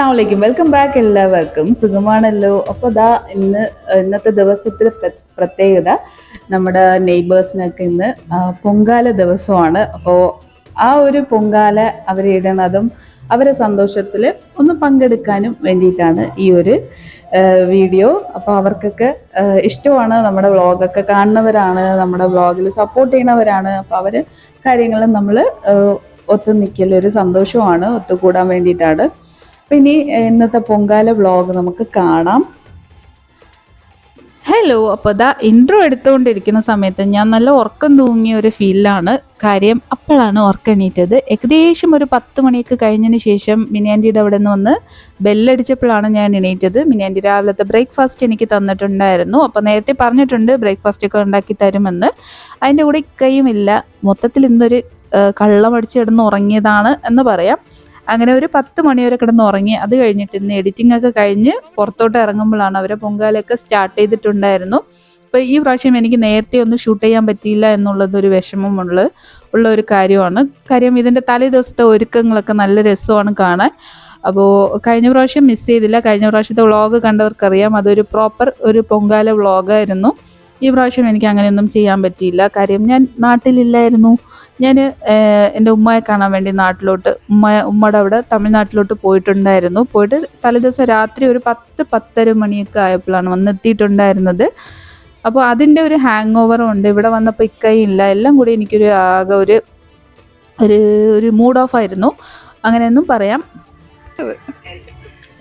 അസ്സലാമു അലൈക്കും, welcome back. എല്ലാവർക്കും സുഖമാണല്ലോ. അപ്പോൾ ഇന്നത്തെ ദിവസത്തിൽ പ്രത്യേകത നമ്മുടെ നെയ്ബേഴ്സിനൊക്കെ ഇന്ന് പൊങ്കാല ദിവസമാണ്. അപ്പോൾ ആ ഒരു പൊങ്കാല അവരിടുന്നതും അവരെ സന്തോഷത്തിൽ ഒന്ന് പങ്കെടുക്കാനും വേണ്ടിയിട്ടാണ് ഈ ഒരു വീഡിയോ. അപ്പോൾ അവർക്കൊക്കെ ഇഷ്ടമാണ്, നമ്മുടെ വ്ളോഗൊക്കെ കാണുന്നവരാണ്, നമ്മുടെ വ്ളോഗിൽ സപ്പോർട്ട് ചെയ്യുന്നവരാണ്. അപ്പോൾ അവർ കാര്യങ്ങളും നമ്മൾ ഒത്തുനിൽക്കൽ ഒരു സന്തോഷമാണ്, ഒത്തുകൂടാൻ വേണ്ടിയിട്ടാണ്. അപ്പം ഇനി ഇന്നത്തെ പൊങ്കാല വ്ളോഗ് നമുക്ക് കാണാം. ഹലോ. അപ്പോൾ ഇൻട്രോ എടുത്തുകൊണ്ടിരിക്കുന്ന സമയത്ത് ഞാൻ നല്ല ഉറക്കം തൂങ്ങിയ ഒരു ഫീലിലാണ്. കാര്യം അപ്പോഴാണ് ഉറക്കണീറ്റത്. ഏകദേശം ഒരു 10 മണിയൊക്കെ കഴിഞ്ഞതിന് ശേഷം മിനിയാൻറ്റിയുടെ അവിടെ നിന്ന് വന്ന് ബെല്ലടിച്ചപ്പോഴാണ് ഞാൻ എണീറ്റത്. മിനിയാൻറ്റി രാവിലത്തെ ബ്രേക്ക്ഫാസ്റ്റ് എനിക്ക് തന്നിട്ടുണ്ടായിരുന്നു. അപ്പോൾ നേരത്തെ പറഞ്ഞിട്ടുണ്ട് ബ്രേക്ക്ഫാസ്റ്റൊക്കെ ഉണ്ടാക്കി തരുമെന്ന്. അതിൻ്റെ കൂടെ ഇക്കയുമില്ല. മൊത്തത്തിൽ ഇന്നൊരു കള്ളമടിച്ച് കിടന്ന് ഉറങ്ങിയതാണ് എന്ന് പറയാം. അങ്ങനെ ഒരു 10 മണി വരെ കിടന്ന് ഉറങ്ങി. അത് കഴിഞ്ഞിട്ട് ഇന്ന് എഡിറ്റിംഗ് ഒക്കെ കഴിഞ്ഞ് പുറത്തോട്ട് ഇറങ്ങുമ്പോഴാണ് അവരെ പൊങ്കാലയൊക്കെ സ്റ്റാർട്ട് ചെയ്തിട്ടുണ്ടായിരുന്നു. അപ്പോൾ ഈ പ്രാവശ്യം എനിക്ക് നേരത്തെ ഒന്നും ഷൂട്ട് ചെയ്യാൻ പറ്റിയില്ല എന്നുള്ളതൊരു വിഷമമുള്ള ഒരു കാര്യമാണ്. കാര്യം ഇതിൻ്റെ തലേ ദിവസത്തെ ഒരുക്കങ്ങളൊക്കെ നല്ല രസമാണ് കാണാൻ. അപ്പോൾ കഴിഞ്ഞ പ്രാവശ്യം മിസ് ചെയ്തില്ല. കഴിഞ്ഞ പ്രാവശ്യത്തെ വ്ളോഗ് കണ്ടവർക്കറിയാം, അതൊരു പ്രോപ്പർ ഒരു പൊങ്കാല വ്ളോഗായിരുന്നു. ഈ പ്രാവശ്യം എനിക്ക് അങ്ങനെയൊന്നും ചെയ്യാൻ പറ്റിയില്ല. കാര്യം ഞാൻ നാട്ടിലില്ലായിരുന്നു. ഞാൻ എൻ്റെ ഉമ്മയെ കാണാൻ വേണ്ടി നാട്ടിലോട്ട് ഉമ്മയുടെ അവിടെ തമിഴ്നാട്ടിലോട്ട് പോയിട്ടുണ്ടായിരുന്നു. പോയിട്ട് തലേദിവസം രാത്രി ഒരു 10-10:30 മണിയൊക്കെ ആയപ്പോഴാണ് വന്നെത്തിയിട്ടുണ്ടായിരുന്നത്. അപ്പോൾ അതിൻ്റെ ഒരു ഹാങ് ഓവറും ഉണ്ട്. ഇവിടെ വന്നപ്പോൾ ഇക്കയില്ല. എല്ലാം കൂടി എനിക്കൊരു ആകെ ഒരു മൂഡ് ഓഫ് ആയിരുന്നു, അങ്ങനെയൊന്നും പറയാം.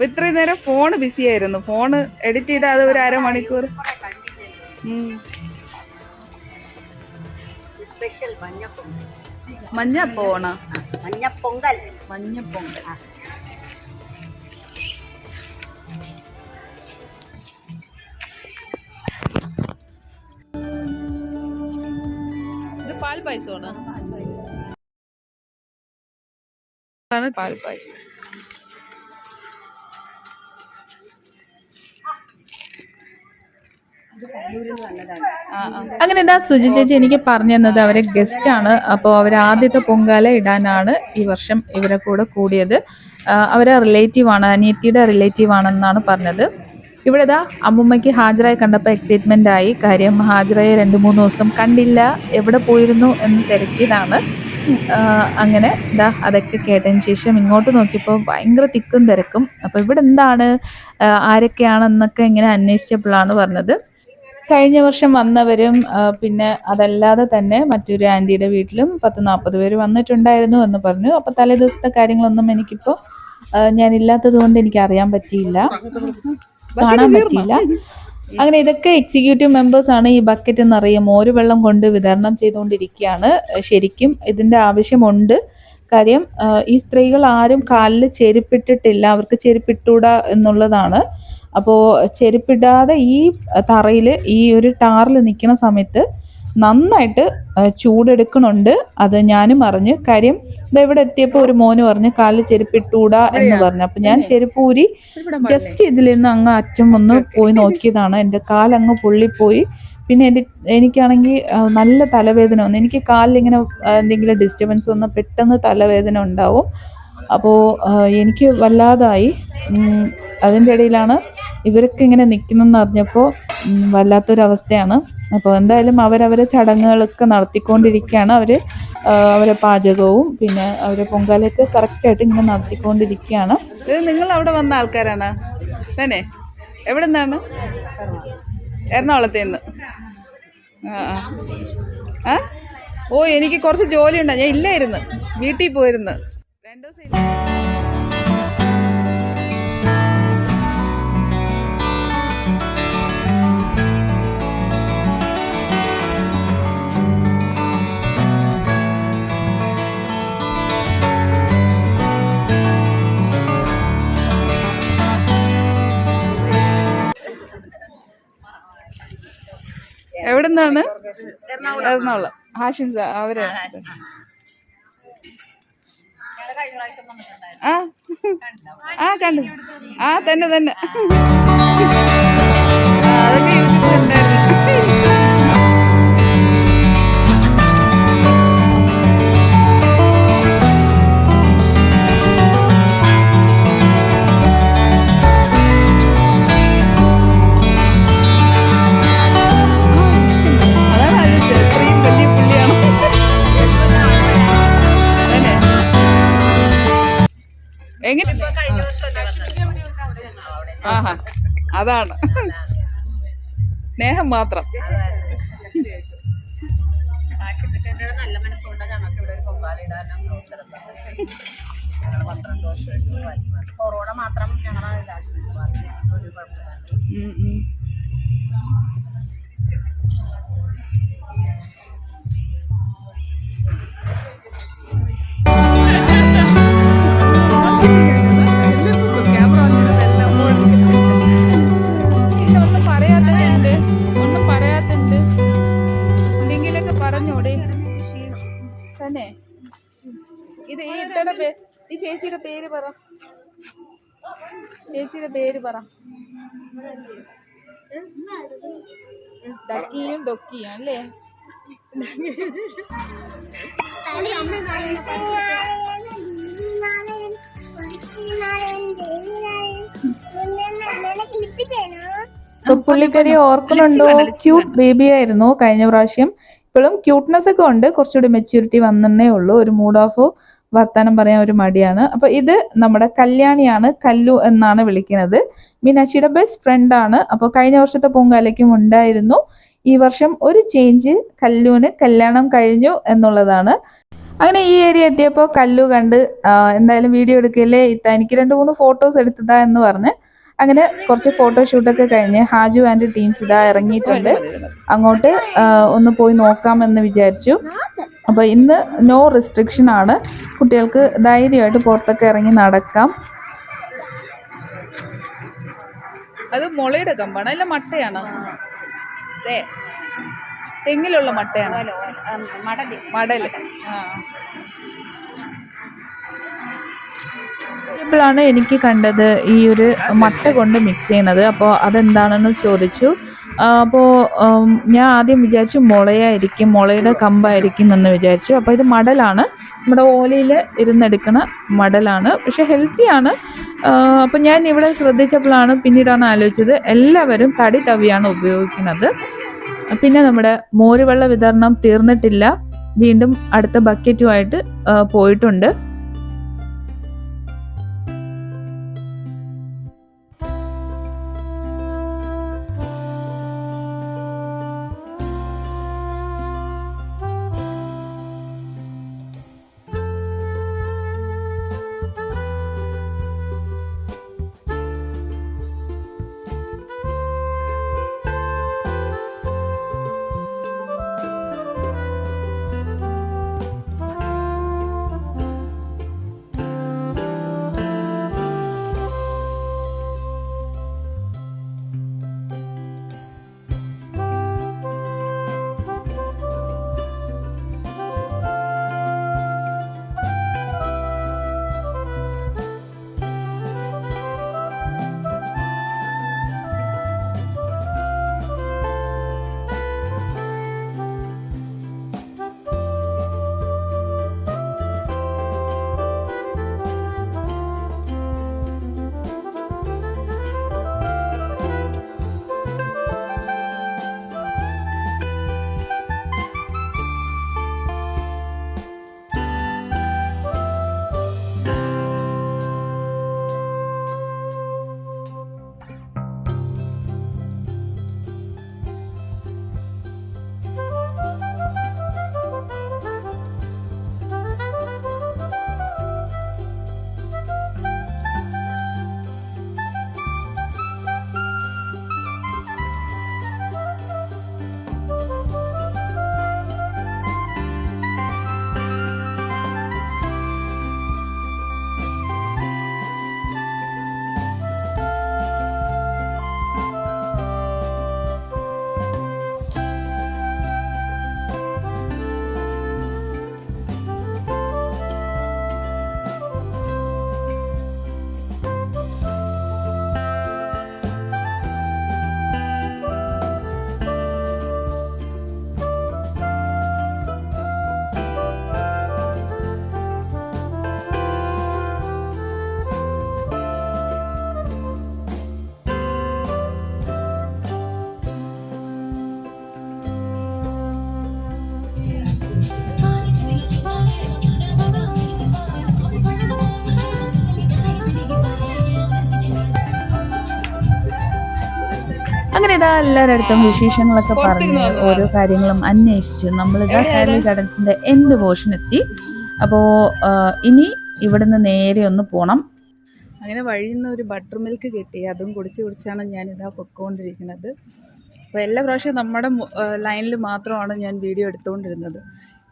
ഇത്രയും നേരം ഫോൺ ബിസി ആയിരുന്നു. ഫോൺ എഡിറ്റ് ചെയ്താൽ അത് ഒരു അരമണിക്കൂർ. മഞ്ഞപ്പൊങ്കൽ. ഇത് പാൽപ്പായസമാണ്. പാൽപ്പായസം. അങ്ങനെ എന്താ സുജി ചേച്ചി എനിക്ക് പറഞ്ഞു തന്നത് അവരെ ഗസ്റ്റ് ആണ്. അപ്പോൾ അവർ ആദ്യത്തെ പൊങ്കാല ഇടാനാണ് ഈ വർഷം ഇവരെ കൂടെ കൂടിയത്. അവരെ റിലേറ്റീവ് ആണ്, അനിയത്തിയുടെ റിലേറ്റീവ് ആണെന്നാണ് പറഞ്ഞത്. ഇവിടെ അമ്മുമ്മയ്ക്ക് ഹാജറായി കണ്ടപ്പോൾ എക്സൈറ്റ്മെന്റ് ആയി. കാര്യം ഹാജറായി 2-3 ദിവസം കണ്ടില്ല, എവിടെ പോയിരുന്നു എന്ന് തിരക്കിയതാണ്. അങ്ങനെ അതൊക്കെ കേട്ടതിന് ശേഷം ഇങ്ങോട്ട് നോക്കിയപ്പോൾ ഭയങ്കര തിക്കും തിരക്കും. അപ്പോൾ ഇവിടെ എന്താണ്, ആരൊക്കെയാണെന്നൊക്കെ ഇങ്ങനെ അന്വേഷിച്ചപ്പോഴാണ് പറഞ്ഞത് കഴിഞ്ഞ വർഷം വന്നവരും പിന്നെ അതല്ലാതെ തന്നെ മറ്റൊരു ആൻറ്റിയുടെ വീട്ടിലും 10-40 പേര് വന്നിട്ടുണ്ടായിരുന്നു എന്ന് പറഞ്ഞു. അപ്പോൾ തലേ ദിവസത്തെ കാര്യങ്ങളൊന്നും എനിക്കിപ്പോൾ ഞാനില്ലാത്തത് കൊണ്ട് എനിക്ക് അറിയാൻ പറ്റിയില്ല, കാണാൻ പറ്റിയില്ല. അങ്ങനെ ഇതൊക്കെ എക്സിക്യൂട്ടീവ് മെമ്പേഴ്സാണ് ഈ ബക്കറ്റ് നിറയെ മോര് വെള്ളം കൊണ്ട് വിതരണം ചെയ്തുകൊണ്ടിരിക്കുകയാണ്. ശരിക്കും ഇതിൻ്റെ ആവശ്യമുണ്ട്. കാര്യം ഈ സ്ത്രീകൾ ആരും കാലിൽ ചെരുപ്പിട്ടിട്ടില്ല, അവർക്ക് ചെരുപ്പിട്ടൂടാ എന്നുള്ളതാണ്. അപ്പോൾ ചെരുപ്പിടാതെ ഈ തറയിൽ ഈ ഒരു ടാറിൽ നിൽക്കുന്ന സമയത്ത് നന്നായിട്ട് ചൂടെടുക്കണുണ്ട്. അത് ഞാനും അറിഞ്ഞ്. കാര്യം ഇവിടെ എത്തിയപ്പോൾ ഒരു മോന് പറഞ്ഞ് കാലിൽ ചെരുപ്പിട്ടൂടാ എന്ന് പറഞ്ഞു. അപ്പം ഞാൻ ചെരുപ്പൂരി ജസ്റ്റ് ഇതിൽ നിന്ന് അങ്ങ് അറ്റം ഒന്ന് പോയി നോക്കിയതാണ്. എൻ്റെ കാലങ്ങ് പൊള്ളിപ്പോയി. പിന്നെ എനിക്കാണെങ്കിൽ നല്ല തലവേദന വന്നു. എനിക്ക് കാലിലിങ്ങനെ എന്തെങ്കിലും ഡിസ്റ്റർബൻസ് വന്നാൽ പെട്ടെന്ന് തലവേദന ഉണ്ടാവും. അപ്പോൾ എനിക്ക് വല്ലാതായി. അതിൻ്റെ ഇടയിലാണ് ഇവരൊക്കെ ഇങ്ങനെ നിൽക്കുന്നതെന്ന് അറിഞ്ഞപ്പോൾ വല്ലാത്തൊരവസ്ഥയാണ്. അപ്പോൾ എന്തായാലും അവരവരെ ചടങ്ങുകളൊക്കെ നടത്തിക്കൊണ്ടിരിക്കുകയാണ്. അവരെ പാചകവും പിന്നെ അവരെ പൊങ്കാലയൊക്കെ കറക്റ്റായിട്ട് ഇങ്ങനെ നടത്തിക്കൊണ്ടിരിക്കുകയാണ്. ഇത് നിങ്ങൾ അവിടെ വന്ന ആൾക്കാരാണ് തന്നെ? എവിടെ നിന്നാണ്? എറണാകുളത്ത് നിന്ന്. ഓ, എനിക്ക് കുറച്ച് ജോലിയുണ്ടോ, ഞാൻ ഇല്ലായിരുന്നു, വീട്ടിൽ പോയിരുന്നു 2 ദിവസം ഇല്ല. എവിടെ നിന്നാണ്? എറണാകുളം. ഹാഷിംസ അവര് കണ്ടു. തന്നെ അതൊക്കെ യൂട്യൂബിലുണ്ടായിരുന്നു. എങ്ങനെ ആഹാ അതാണ് സ്നേഹം മാത്രം. നല്ല മനസ്സുകൊണ്ട് ഞങ്ങൾക്ക് ഇവിടെ ഒരു പൊങ്കാല ഇടാനും ഞങ്ങൾ 12 വർഷമായിട്ട് കൊറോണ മാത്രം ഞങ്ങളെ ഒരു കുഴപ്പമില്ല. തന്നെ ഇത് ഈ ഇത്തയുടെ ഈ ചേച്ചിയുടെ പേര് പറ. ചേച്ചിയുടെ പേര് പറ. ഡക്കിയും ഡൊക്കിയും അല്ലേ? പുള്ളിക്കാരി ഓർക്കുന്നുണ്ടോ? ക്യൂട്ട് ബേബി ആയിരുന്നു കഴിഞ്ഞ പ്രാവശ്യം. ഇപ്പോഴും ക്യൂട്ട്നെസ് ഒക്കെ ഉണ്ട്, കുറച്ചുകൂടി മെച്യൂരിറ്റി വന്നേ ഉള്ളൂ. ഒരു മൂഡ് ഓഫ് വർത്താനം പറയാൻ ഒരു മടിയാണ്. അപ്പൊ ഇത് നമ്മുടെ കല്യാണിയാണ്, കല്ലു എന്നാണ് വിളിക്കുന്നത്. മീനാക്ഷിയുടെ ബെസ്റ്റ് ഫ്രണ്ട് ആണ്. അപ്പോൾ കഴിഞ്ഞ വർഷത്തെ പൊങ്കാലയ്ക്കും ഉണ്ടായിരുന്നു. ഈ വർഷം ഒരു ചേഞ്ച്, കല്ലുവിന് കല്യാണം കഴിഞ്ഞു എന്നുള്ളതാണ്. അങ്ങനെ ഈ ഏരിയ എത്തിയപ്പോൾ കല്ലു കണ്ട് എന്തായാലും വീഡിയോ എടുക്കില്ലേ ഇത്ത, എനിക്ക് 2-3 ഫോട്ടോസ് എടുത്തതാ എന്ന് പറഞ്ഞ് അങ്ങനെ കുറച്ച് ഫോട്ടോഷൂട്ടൊക്കെ കഴിഞ്ഞ് ഹാജു ആൻഡ് ടീംസ് ഇതാ ഇറങ്ങിയിട്ടുണ്ട്. അങ്ങോട്ട് ഒന്ന് പോയി നോക്കാമെന്ന് വിചാരിച്ചു. അപ്പോൾ ഇന്ന് നോ റെസ്ട്രിക്ഷൻ ആണ്, കുട്ടികൾക്ക് ധൈര്യമായിട്ട് പുറത്തൊക്കെ ഇറങ്ങി നടക്കാം. അത് മുളയുടെ കമ്പാണ്, അല്ല മട്ടയാണ്? തെങ്ങിലുള്ള മട്ടയാണ്, മടല്. ാണ് എനിക്ക് കണ്ടത് ഈ ഒരു മട്ട കൊണ്ട് മിക്സ് ചെയ്യുന്നത്. അപ്പോൾ അതെന്താണെന്ന് ചോദിച്ചു. അപ്പോൾ ഞാൻ ആദ്യം വിചാരിച്ചു മുളയായിരിക്കും, മുളയുടെ കമ്പായിരിക്കും എന്ന് വിചാരിച്ചു. അപ്പോൾ ഇത് മടലാണ്, നമ്മുടെ ഓലയിൽ ഇരുന്നെടുക്കണ മടലാണ്. പക്ഷെ ഹെൽത്തിയാണ്. അപ്പോൾ ഞാൻ ഇവിടെ ശ്രദ്ധിച്ചപ്പോഴാണ് പിന്നീടാണ് ആലോചിച്ചത് എല്ലാവരും തടി തവിയാണ് ഉപയോഗിക്കുന്നത്. പിന്നെ നമ്മുടെ മോരുവെള്ള വിതരണം തീർന്നിട്ടില്ല, വീണ്ടും അടുത്ത ബക്കറ്റുമായിട്ട് പോയിട്ടുണ്ട്. അങ്ങനെ ഇതാ എല്ലാവരുടെ അടുത്തും വിശേഷങ്ങളൊക്കെ പറഞ്ഞ് ഓരോ കാര്യങ്ങളും അന്വേഷിച്ചു നമ്മളിതാ ഹാലി ഗാർഡൻസിന്റെ എൻഡ് പോർഷൻ എത്തി. അപ്പോൾ ഇനി ഇവിടുന്ന് നേരെ ഒന്ന് പോകണം. അങ്ങനെ വഴിയിൽ നിന്ന് ഒരു ബട്ടർ മിൽക്ക് കിട്ടി. അതും കുടിച്ചാണ് ഞാനിതാ പൊയ്ക്കൊണ്ടിരിക്കുന്നത്. അപ്പോൾ എല്ലാ പ്രാവശ്യവും നമ്മുടെ ലൈനിൽ മാത്രമാണ് ഞാൻ വീഡിയോ എടുത്തുകൊണ്ടിരുന്നത്.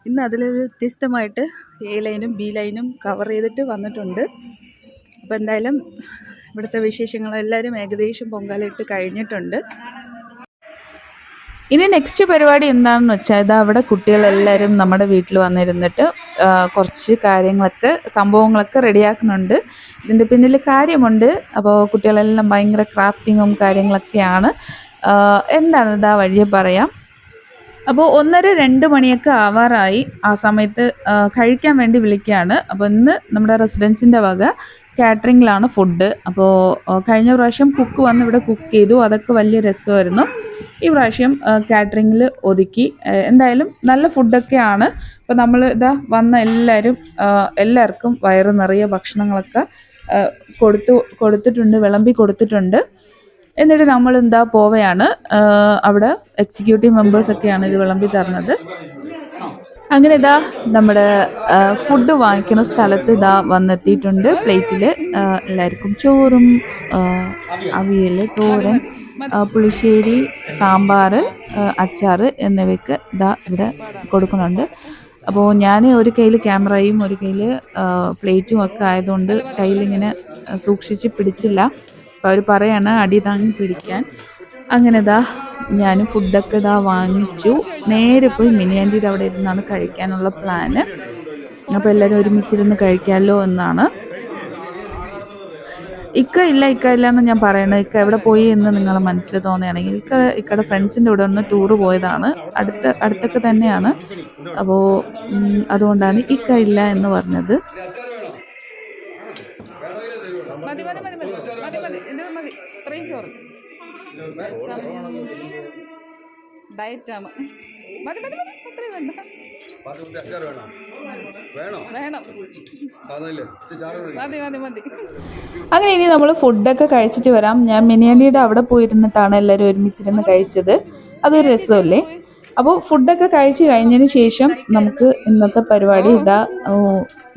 ഇന്ന് അതിൽ വ്യത്യസ്തമായിട്ട് എ ലൈനും ബി ലൈനും കവർ ചെയ്തിട്ട് വന്നിട്ടുണ്ട്. അപ്പോൾ എന്തായാലും ഇവിടുത്തെ വിശേഷങ്ങളെല്ലാവരും ഏകദേശം പൊങ്കാലയിട്ട് കഴിഞ്ഞിട്ടുണ്ട്. ഇനി നെക്സ്റ്റ് പരിപാടി എന്താണെന്ന് വെച്ചാൽ ഇതാ അവിടെ കുട്ടികളെല്ലാവരും നമ്മുടെ വീട്ടിൽ വന്നിരുന്നിട്ട് കുറച്ച് കാര്യങ്ങളൊക്കെ സംഭവങ്ങളൊക്കെ റെഡിയാക്കുന്നുണ്ട്. ഇതിൻ്റെ പിന്നിൽ കാര്യമുണ്ട്. അപ്പോൾ കുട്ടികളെല്ലാം ഭയങ്കര ക്രാഫ്റ്റിങ്ങും കാര്യങ്ങളൊക്കെയാണ്. എന്താണ് ഇതാ വഴിയെ പറയാം. അപ്പോൾ 1:30-2 മണിയൊക്കെ ആവാറായി. ആ സമയത്ത് കഴിക്കാൻ വേണ്ടി വിളിക്കുകയാണ്. അപ്പോൾ ഇന്ന് നമ്മുടെ റെസിഡൻസിൻ്റെ വക കാറ്ററിങ്ങിലാണ് ഫുഡ്. അപ്പോൾ കഴിഞ്ഞ പ്രാവശ്യം കുക്ക് വന്ന് ഇവിടെ കുക്ക് ചെയ്തു. അതൊക്കെ വലിയ രസമായിരുന്നു. ഈ പ്രാവശ്യം കാറ്ററിങ്ങിൽ ഒതുക്കി. എന്തായാലും നല്ല ഫുഡൊക്കെയാണ്. അപ്പോൾ നമ്മൾ ഇതാ വന്ന എല്ലാവർക്കും വയറ് നിറയെ ഭക്ഷണങ്ങളൊക്കെ കൊടുത്തിട്ടുണ്ട്, വിളമ്പി കൊടുത്തിട്ടുണ്ട്. എന്നിട്ട് നമ്മൾ എന്താ പോവുകയാണ്. അവിടെ എക്സിക്യൂട്ടീവ് മെമ്പേഴ്സൊക്കെയാണ് ഇത് വിളമ്പി തരുന്നത്. അങ്ങനെ ഇതാ നമ്മുടെ ഫുഡ് വാങ്ങിക്കുന്ന സ്ഥലത്ത് ഇതാ വന്നെത്തിയിട്ടുണ്ട്. പ്ലേറ്റിൽ എല്ലാവർക്കും ചോറും അവിയൽ, തോരൻ, പുളിശ്ശേരി, സാമ്പാർ, അച്ചാർ എന്നിവയൊക്കെ ഇതാ ഇവിടെ കൊടുക്കുന്നുണ്ട്. അപ്പോൾ ഞാൻ ഒരു കയ്യിൽ ക്യാമറയും ഒരു കയ്യിൽ പ്ലേറ്റും ഒക്കെ ആയതുകൊണ്ട് കയ്യിലിങ്ങനെ സൂക്ഷിച്ച് പിടിച്ചില്ല. അപ്പോൾ അവർ പറയാണ് അടി താങ്ങി പിടിക്കാൻ. അങ്ങനെ ഇതാ ഞാൻ ഫുഡൊക്കെ ഇതാ വാങ്ങിച്ചു. നേരെ പോയി മിനി ആൻറ്റിയുടെ അവിടെ ഇരുന്നാണ് കഴിക്കാനുള്ള പ്ലാന്. അപ്പോൾ എല്ലാവരും ഒരുമിച്ചിരുന്ന് കഴിക്കാമല്ലോ എന്നാണ്. ഇക്ക ഇല്ല എന്ന് ഞാൻ പറയണത്. ഇക്ക എവിടെ പോയി എന്ന് നിങ്ങളെ മനസ്സിൽ തോന്നുകയാണെങ്കിൽ ഇക്കയുടെ ഫ്രണ്ട്സിൻ്റെ കൂടെ ഒന്ന് ടൂറ് പോയതാണ്. അടുത്തൊക്കെ തന്നെയാണ്. അപ്പോൾ അതുകൊണ്ടാണ് ഇക്ക ഇല്ല എന്ന് പറഞ്ഞത്. മതി ഇത്രയും ചോറ് ഡയറ്റാണ്. മതി അത്രയും വേണ്ട, വേണം. മതി. അങ്ങനെ ഇനി നമ്മൾ ഫുഡൊക്കെ കഴിച്ചിട്ട് വരാം. ഞാൻ മിനിയാണ്ടിയുടെ അവിടെ പോയിരുന്നിട്ടാണ് എല്ലാവരും ഒരുമിച്ചിരുന്ന് കഴിച്ചത്. അതൊരു രസമല്ലേ. അപ്പോൾ ഫുഡൊക്കെ കഴിച്ച് കഴിഞ്ഞതിന് ശേഷം നമുക്ക് ഇന്നത്തെ പരിപാടി ഇതാ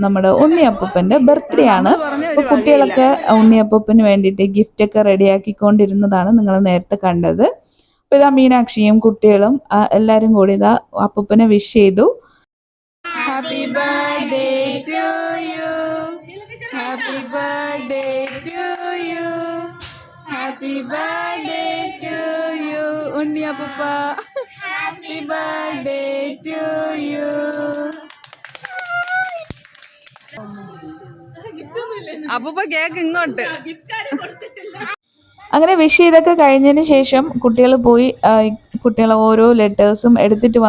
നമ്മുടെ ഉണ്ണിയപ്പൂപ്പൻ്റെ ബർത്ത്ഡേ ആണ്. അപ്പോൾ കുട്ടികളൊക്കെ ഉണ്ണിയപ്പൂപ്പന് വേണ്ടിയിട്ട് ഗിഫ്റ്റൊക്കെ റെഡിയാക്കിക്കൊണ്ടിരുന്നതാണ് നിങ്ങൾ നേരത്തെ കണ്ടത്. അപ്പോൾ ഇതാ മീനാക്ഷിയും കുട്ടികളും എല്ലാവരും കൂടി ഇതാ അപ്പൂപ്പനെ വിഷ് ചെയ്തു. Happy birthday to you, happy birthday to you, happy birthday to you ഉണ്ണിയപ്പൂപ്പ, ഹാപ്പി ബർത്ത്ഡേ ടു യു. അപ്പൂപ്പ കേക്ക് ഇങ്ങോട്ട്. അങ്ങനെ വിഷ് ചെയ്തൊക്കെ കഴിഞ്ഞതിന് ശേഷം കുട്ടികൾ ഓരോ ലെറ്റേഴ്സും എടുത്തിട്ട്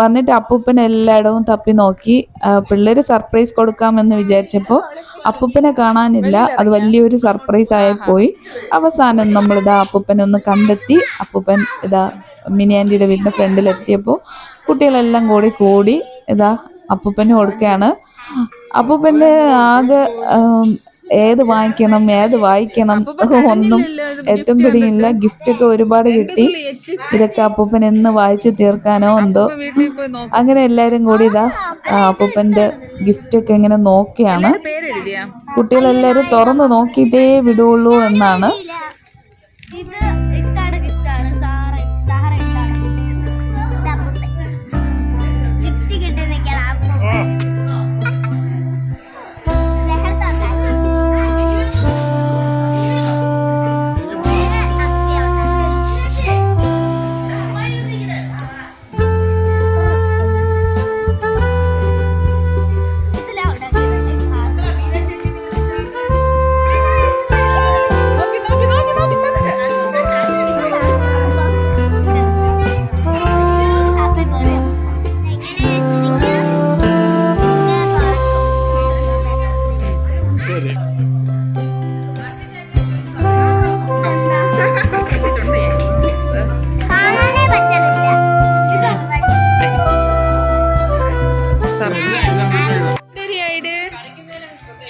വന്നിട്ട് അപ്പൂപ്പനെ എല്ലായിടവും തപ്പി നോക്കി. പിള്ളേർ സർപ്രൈസ് കൊടുക്കാമെന്ന് വിചാരിച്ചപ്പോൾ അപ്പൂപ്പനെ കാണാനില്ല. അത് വലിയൊരു സർപ്രൈസ് ആയിപ്പോയി. അവസാനം നമ്മളിതാ അപ്പൂപ്പനെ ഒന്ന് കണ്ടെത്തി. അപ്പൂപ്പൻ ഇതാ മിനി ആൻറ്റിയുടെ വീടിൻ്റെ ഫ്രണ്ടിലെത്തിയപ്പോൾ കുട്ടികളെല്ലാം കൂടി ഇതാ അപ്പൂപ്പന് കൊടുക്കുകയാണ്. അപ്പൂപ്പൻ്റെ ആകെ ഏത് വായിക്കണം ഒന്നും എത്തും പിടിയില്ല. ഗിഫ്റ്റൊക്കെ ഒരുപാട് കിട്ടി. ഇതൊക്കെ അപ്പൂപ്പൻ എന്ന് വായിച്ച് തീർക്കാനോ എന്തോ. അങ്ങനെ എല്ലാവരും കൂടി ഇതാ അപ്പൂപ്പൻ്റെ ഗിഫ്റ്റൊക്കെ ഇങ്ങനെ നോക്കിയാണ്. കുട്ടികളെല്ലാവരും തുറന്ന് നോക്കിയിട്ടേ വിടുള്ളൂ എന്നാണ്.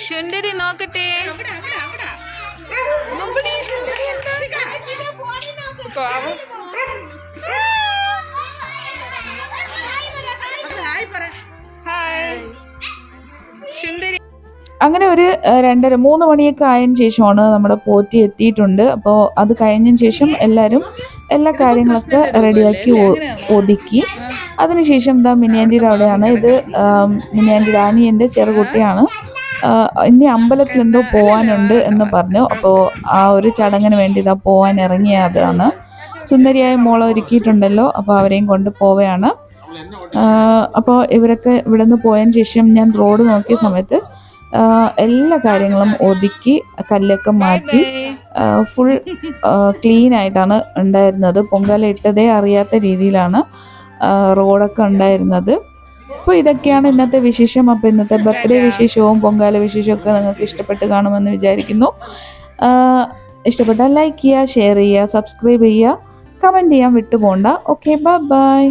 ശുണ്ടരി നോക്കട്ടെ. നോക്കിക്കോ അങ്ങനെ ഒരു 2:30-3 മണിയൊക്കെ ആയതിനു ശേഷമാണ് നമ്മുടെ പോറ്റി എത്തിയിട്ടുണ്ട്. അപ്പോൾ അത് കഴിഞ്ഞതിന് ശേഷം എല്ലാവരും എല്ലാ കാര്യങ്ങളൊക്കെ റെഡിയാക്കി ഒതുക്കി. അതിനുശേഷം എന്താ മിനിയാൻറ്റിയുടെ അവിടെയാണ് ഇത്. മിനിയാൻറ്റിയുടെ അനിയൻ്റെ ചെറുകുട്ടിയാണ്. ഇനി അമ്പലത്തിൽ എന്തോ പോകാനുണ്ട് എന്ന് പറഞ്ഞു. അപ്പോൾ ആ ഒരു ചടങ്ങിന് വേണ്ടി ഇതാ പോകാൻ ഇറങ്ങിയതാണ്. സുന്ദരിയായ മോളെ ഒരുക്കിയിട്ടുണ്ടല്ലോ, അപ്പോൾ അവരെയും കൊണ്ട് പോവുകയാണ്. അപ്പോൾ ഇവരൊക്കെ ഇവിടെ നിന്ന് പോയതിന് ശേഷം ഞാൻ റോഡ് നോക്കിയ സമയത്ത് എല്ലാ കാര്യങ്ങളും ഒതുക്കി കല്ലൊക്കെ മാറ്റി ഫുൾ ക്ലീൻ ആയിട്ടാണ് ഉണ്ടായിരുന്നത്. പൊങ്കാല ഇട്ടതേ അറിയാത്ത രീതിയിലാണ് റോഡൊക്കെ ഉണ്ടായിരുന്നത്. അപ്പോൾ ഇതൊക്കെയാണ് ഇന്നത്തെ വിശേഷം. അപ്പോൾ ഇന്നത്തെ ബർത്ത്ഡേ വിശേഷവും പൊങ്കാല വിശേഷമൊക്കെ നിങ്ങൾക്ക് ഇഷ്ടപ്പെട്ട് കാണുമെന്ന് വിചാരിക്കുന്നു. ഇഷ്ടപ്പെട്ടാൽ ലൈക്ക് ചെയ്യുക, ഷെയർ ചെയ്യുക, സബ്സ്ക്രൈബ് ചെയ്യുക, കമൻറ്റ് ചെയ്യാൻ വിട്ടുപോകണ്ട. Okay, by.